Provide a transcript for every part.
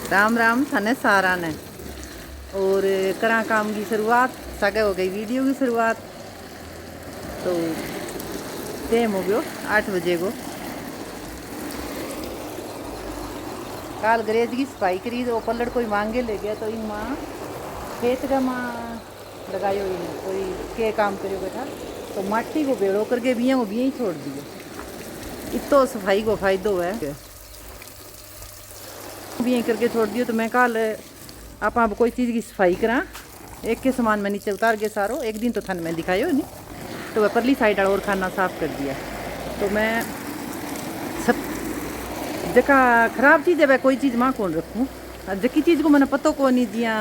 राम राम थाने सारा ने और करा काम की शुरुआत सगे हो गई वीडियो की शुरुआत। तो टाइम हो गयो 8 बजे को। काल गरेज की सफाई करी तो पल्लड़ कोई मांगे ले गया तो इन माँ खेत का माँ लगायो कोई के काम करियो बैठा तो माटी को बेड़ो करके बिया को बिया ही छोड़ दियो। इतो सफाई को फायदो है बिया करके छोड़ दियो। तो मैं कल आप कोई चीज़ की सफाई करा एक के सामान में नीचे उतार के सारो एक दिन तो थाने मैं दिखायो नहीं तो वह परली साइड और खाना साफ कर दिया। तो मैं सब जका खराब चीज़ है वह कोई चीज़ माँ कौन रखूँ जकी चीज़ को मैंने पतो को नहीं जिया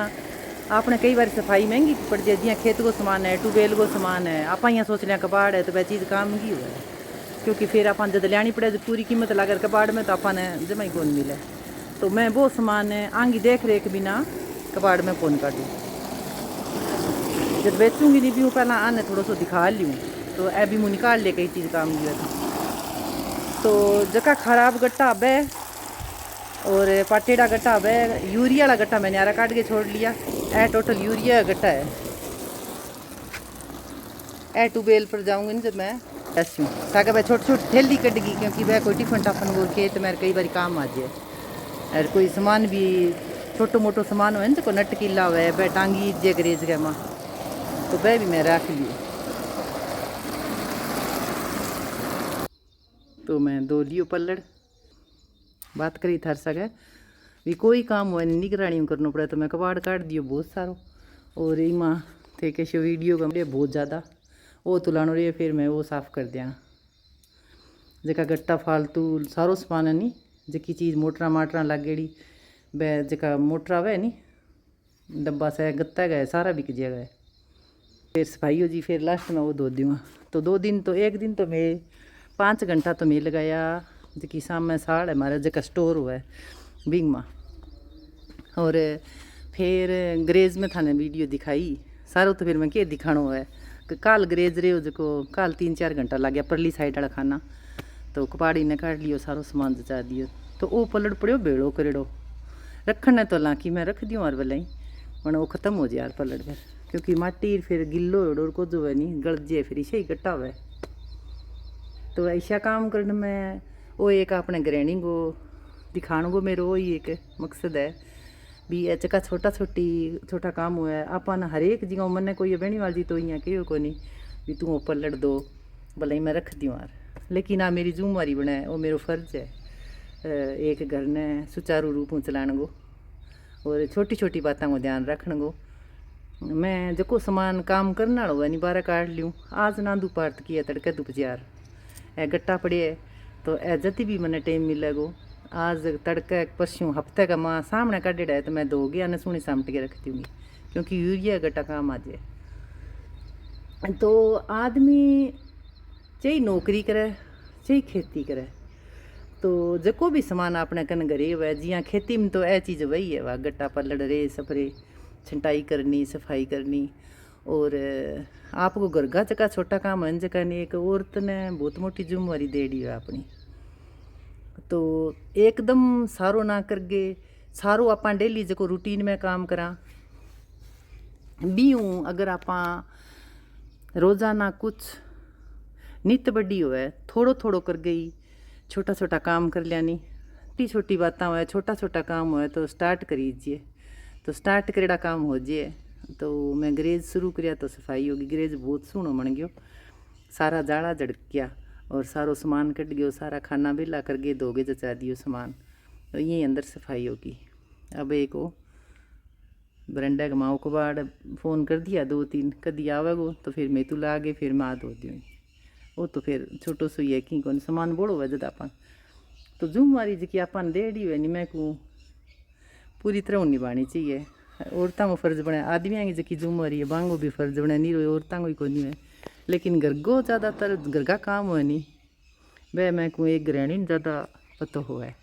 आपने कई बार सफाई महंगी पड़ जाए जिया खेत को सामान है ट्यूबवेल को सामान है आप यहाँ सोच लिया कबाड़ है तो वह चीज़ काम की हुआ है क्योंकि फिर आप जब लियानी पड़े तो पूरी कीमत लाकर कबाड़ में तो आपने जमा ही कौन मिले। तो मैं वो सामान आंगी देख रेख बिना कबाड़ में कौन काटूँ जब बेचूंगी नहीं भी हूँ पहला आने थोड़ा सा दिखा लूँ तो अभी मुँह निकाल ले कई चीज़ काम की था। तो जगह खराब गट्टा बे और पाटेड़ा गट्टा बे यूरिया वाला गट्टा मैंने यारा काट के छोड़ लिया। ए टोटल यूरिया गट्टा है। ए ट्यूबवेल पर जाऊँगी ना जब मैं ऐसी ताकि वह छोटी छोटी थैली कटेगी क्योंकि वह कोई टिफन टाफन वो खेत में कई बार काम आ जाए और कोई सामान भी छोटो मोटो सामान हो तो नट किला हुआ है वह टांगी जे गरेज के माँ तो वह भी मैं रख ली। तो मैं दो लियो पल्लड़ बात करी थर सके भी कोई काम हुआ नहीं निगरानी करना पड़ा तो मैं कबाड़ काट दियो बहुत सारो और इमा थे कैसे वीडियो का बहुत ज़्यादा वो तुलानो रही फिर मैं वो साफ़ कर दिया जका गट्टा फालतू सारो सामान है नी जकी चीज़ मोटरा माटरा लागेड़ी वह जका मोटरा वे नी डब्बा से गत्ता गए सारा बिक जाएगा है। फिर सफाई हो जी फिर लास्ट में वो धो दूँगा। तो 2 दिन तो एक दिन तो मैं 5 घंटा तो मैं लगाया जबकि शाम में साड़ है हमारा जगह स्टोर हुआ है बिंग में। और फिर ग्रेज में थाने वीडियो दिखाई सारो तो फिर मैं क्या दिखानो है कि काल ग्रेज रहे जो काल 3-4 घंटा लग गया परली साइड वाला खाना तो कपाड़ी ने काट लियो सारो सामान जचा दियो। तो वो पलट पड़ो बेड़ो करेड़ो रखने तो लाकि मैं रख दियो और वाला ही मैंने वो ख़त्म हो जाए यार पलट कर क्योंकि माटी फिर गिल्लो और को जो है नहीं गल जाए फिर इसे ही गट्टा हुआ है। तो ऐसा काम करने में वो एक अपने ग्रहणी को दिखाने को मेरा वही एक मकसद है भी चका छोटा काम हुआ है अपन हर एक जगह मन कोई बहनी वाली तो यहाँ कहो को नहीं भी तू ऊपर लड़ दो भले ही मैं रख दूँ यार लेकिन आ मेरी जिम्मेवारी बना है वो मेरा फ़र्ज है एक घर ने सुचारू रूप में चलाने को और छोटी छोटी बातों को ध्यान रखने को। मैं जो सामान काम करने वाला हुआ नहीं 12 काट लूँ आज ना दोपहर किया तड़के दोपहर ए गट्टा पड़े है तो ए जति भी मैंने टाइम मिलेगो आज तड़के परसों हफ्ते का माँ सामने काटेड़ा है तो मैं 2 गया न सुनी सामट के रख दूँगी क्योंकि यूरिया गट्टा काम आ जाए। तो आदमी चाहे नौकरी करे चाहे खेती करे तो जो भी सामान अपने कन घरे हुआ है जिया खेती में तो यह चीज़ वही है वह गट्टा पलड़ रे सफरे छंटाई करनी सफाई करनी और आपको घर का जगह छोटा काम है जगह ने एक औरत ने बहुत मोटी जिम्मेवारी दे दी है अपनी। तो एकदम सारो ना करके सारो आप डेली जो रूटीन में काम करा भी हूँ अगर आप रोज़ाना कुछ नित बड़ी हो है थोड़ो थोड़ो कर गई छोटा छोटा काम कर लिया नहीं छोटी छोटी बातें हो छोटा छोटा काम हो तो स्टार्ट करीजिए तो स्टार्ट करेड़ा काम हो जाए। तो मैं ग्रेज शुरू किया तो सफाई होगी ग्रेज बहुत सोहनो बन गयो सारा जाड़ा झड़क गया और सारो सामान कट गयो सारा खाना बेला कर गए धोगे जचा दियो सामान तो यहीं अंदर सफाई होगी। अब एक वो बरंडा का माओ कबाड़ फ़ोन कर दिया 2-3 कदी आवेगो तो फिर मैं तू ला गए फिर मैं धो दूँ वो तो फिर छोटो सो है कि कौन सामान बड़ो है जब अपन तो जिम्मेवारी जी अपन डेढ़ी हुए नहीं मैं को पूरी तरह निभानी चाहिए। औरतों को फर्ज बने आदमियों की जी जिम्मेवारी है बांगो भी फर्ज बने नहीं रही औरतों को ही को नहीं है लेकिन घर को ज़्यादातर घर का काम हुआ नहीं वह मैं को एक गृहिणी ज़्यादा पता हुआ है।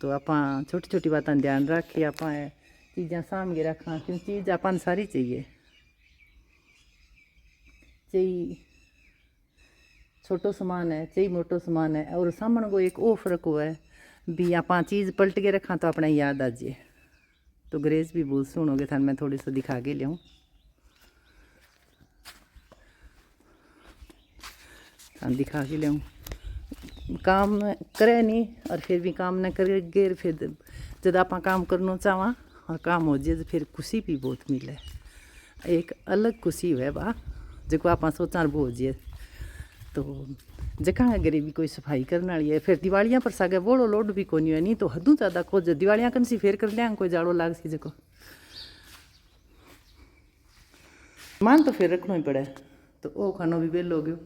तो आप छोटी छोटी बातें ध्यान रखिए आप चीज़ा साम के रखा क्यों चीज़ अपन सारी चाहिए छोटो सामान है चाहे मोटो सामान है और सामने को एक वो फर्क हुआ है भी आप चीज़ पलट के रखा तो अपना याद आ जाए। तो ग्रेस भी बहुत सुनोगे थान मैं थोड़ी सा दिखा के लियाऊँ। थान दिखा के लियाऊँ काम करे नहीं और फिर भी काम न करे फिर जब आप काम करना चाहवा और काम हो जाए फिर खुशी भी बहुत मिले। एक अलग खुशी है बा जो आप सोचा वो हो जाए। तो जगह अगर भी कोई सफाई करने वाली है फिर दिवालियाँ पर सागे बोलो लोड भी कोनी है नहीं तो हदू ज़्यादा खोज दिवालियाँ कन सी फेर कर लिया कोई जाड़ो लाग सी जको मान तो फिर रखना ही पड़े। तो वो खानो भी बेल हो गयो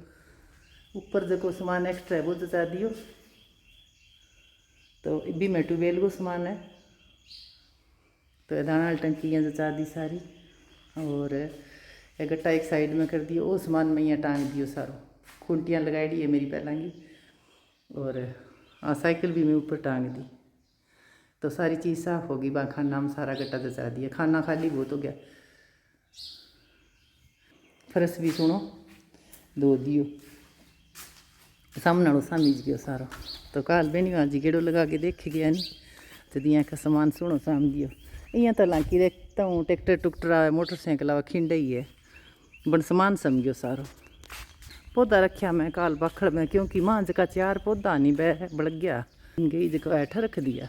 ऊपर जको सामान एक्स्ट्रा है वो जचा दियो। तो भी मैं ट्यूबवेल को सामान है तो दाना टंकी यहाँ जचा दी सारी और एक गट्टा एक साइड में कर दियो। वो सामान मैं यहाँ टांग दियो सारो खूंटियाँ लगाई है मेरी पहला की और साइकिल भी मैं ऊपर टांग दी। तो सारी चीज़ साफ़ होगी बा खाना में सारा गट्टा जचा दिया। खाना खाली बहुत हो गया। फर्श भी सुनो धो दियो सामने सामीज गयो सारो। तो काल बेनी जी गेड़ो लगा के देख गया नहीं तो दिया का सामान सुनो साम दियो। इं तो लाकी देखता हूँ ट्रैक्टर टुक्टर आवे मोटरसाइकिल आवे खिंड ही है बन सामान समझो सारो। पौधा रखा मैं काल बाखड़ में क्योंकि मां जका 4 पौधा नहीं बह बढ़ गया गई जको ऐठ रख दिया।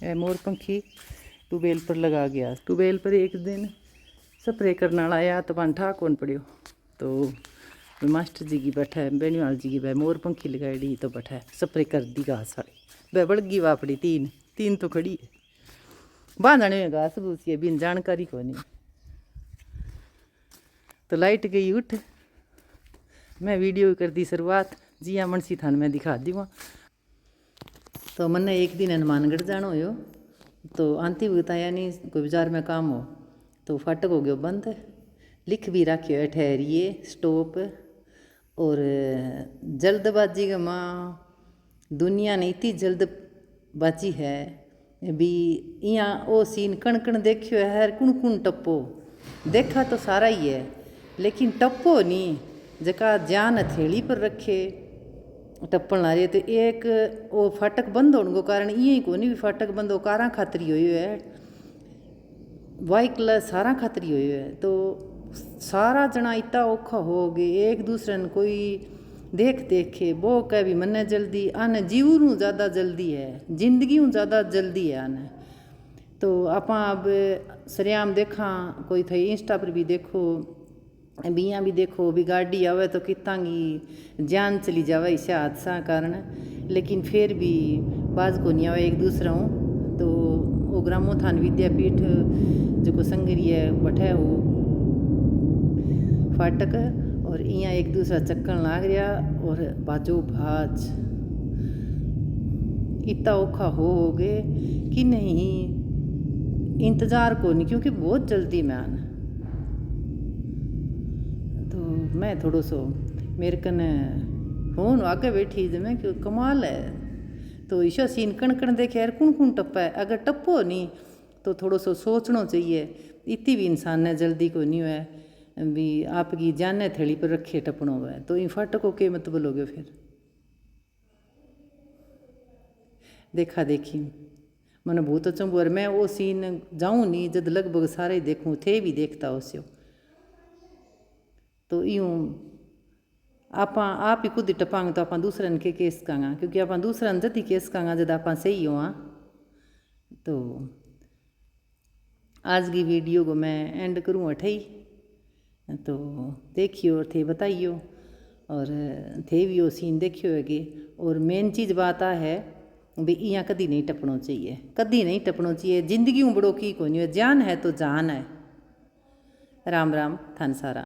ए मोर पंखी ट्यूबवेल पर लगा गया। ट्यूबवेल पर एक दिन स्प्रे करने वाला आया तो पान ठा कौन पड़ियो। तो मास्टर जी की बैठा है बेनीवाल जी की वह मोर पंखी लगाई तो बैठा है स्प्रे कर दी घास वाली वह बढ़ गई वापड़ी तीन तो खड़ी है बांधने में घास भूसी है बिन जानकारी को नहीं। तो लाइट गई उठ मैं वीडियो कर दी शुरुआत जी हाँ मनसी थान मैं दिखा दी वहाँ। तो मैंने एक दिन हनुमानगढ़ जाना हो तो आंती बताया नहीं कोई बाजार में काम हो तो फाटक हो गयो बंद लिख भी रखियो है ठहरिए स्टॉप। और जल्दबाजी का माँ दुनिया ने इतनी जल्दबाजी है भी यहाँ वो सीन कण कण देखियो है हर कुण टप्पो देखा तो सारा ही है लेकिन टप्पो नहीं जका जान हथेली पर रखे टप्पन ला रही है। तो एक वो फाटक बंद होने को कारण ये ही को नहीं भी फाटक बंद हो कारा खातरी हुई है बाइक सारा खातरी हुई है। तो सारा जना इतना औखा हो गए एक दूसरे ने कोई देखे वो कह भी मन्ने जल्दी आने जीवू ज़्यादा जल्दी है जिंदगी ज़्यादा जल्दी है आने। तो आप अब सरेआम देखा कोई थी इंस्टा पर भी देखो बियाँ भी देखो भी गाड़ी आवे तो कितनी जान चली जावे इसे हादसा कारण लेकिन फिर भी बाज को नहीं आवे एक दूसरा हूँ। तो वो ग्रामोत्थान विद्यापीठ जो संगरी है बैठे वो फाटक और यहाँ एक दूसरा चक्कन लाग रहा और बाजो भाज इतना औखा हो गए कि नहीं इंतज़ार को नहीं क्योंकि बहुत जल्दी में आना। तो मैं थोड़ो सो मेरे कने फोन आगे बैठी जब मैं क्यों कमाल है। तो ईशा सीन कण कण देखे यार कुण टप्पा है अगर टप्पो नहीं तो थोड़ो सो सोचना चाहिए इतनी भी इंसान ने जल्दी को नहीं है भी आपकी जाने थैली पर रखे टपनो हुआ है। तो इन फाटकों के मत बोलोगे फिर देखा देखी मैंने बहुत अच्छा बोर मैं वो सीन जाऊँ नहीं जब लगभग सारे देखूँ थे भी देखता उसे। तो यूँ आप ही खुद ही टपांगे तो आप दूसरे के केस कांगा क्योंकि आप दूसरा जति केस कांगा जब आप सही हो। तो आज की वीडियो को मैं एंड करूँ अठई तो देखियो और थे बताइयो और थे भी वो सीन देखियो है कि और मेन चीज़ बात आ है भी यहाँ कदी नहीं टपना चाहिए कदी नहीं टपना चाहिए जिंदगी बड़ो की को नहीं जान है तो जान है। राम राम थान सारा।